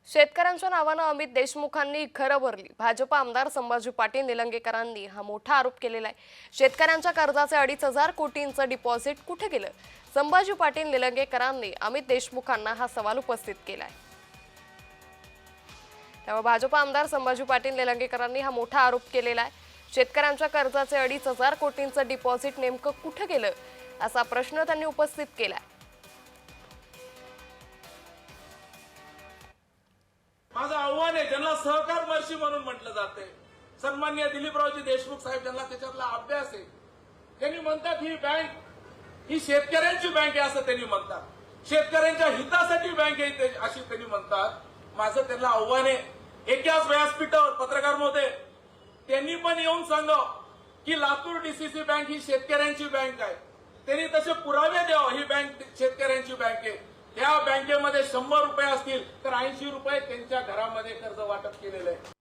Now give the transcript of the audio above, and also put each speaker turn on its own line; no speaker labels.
शेतकऱ्यांच्या नावानं अमित देशमुखांनी घरं भरली। भाजप आमदार संभाजी पाटील निलंगेकरांनी हा मोठा आरोप केलेला आहे। शेतकऱ्यांच्या कर्जाचे 2,500 कोटींचं डिपॉझिट कुठे गेलं? संभाजी पाटील निलंगेकरांनी अमित देशमुखांना हा सवाल उपस्थित केलाय। त्यामुळे भाजप आमदार संभाजी पाटील निलंगेकरांनी हा मोठा आरोप केलेला आहे। शेतकऱ्यांच्या कर्जाचे 2,500 कोटींचं डिपॉझिट नेमकं कुठे गेलं असा प्रश्न त्यांनी उपस्थित केलाय।
माझं आव्हान आहे, ज्यांना सहकार महर्षी म्हणून म्हटलं जाते, सन्माननीय दिलीपरावजी देशमुख साहेब, ज्यांना त्याच्यातला अभ्यास आहे, त्यांनी म्हणतात ही बँक ही शेतकऱ्यांची बँक आहे असं त्यांनी म्हणतात, शेतकऱ्यांच्या हितासाठी बँक आहे अशी त्यांनी म्हणतात। माझं त्यांना आव्हान आहे, एकाच व्यासपीठावर पत्रकार महोदय त्यांनी पण येऊन सांगावं की लातूर डीसीसी बँक ही शेतकऱ्यांची बँक आहे, त्यांनी तसे पुरावे द्यावं ही बँक शेतकऱ्यांची बँक आहे। त्या बँकेमध्ये 100 रुपये असतील तर 80 रुपये त्यांच्या घरामध्ये कर्ज वाटप केलेलं आहे।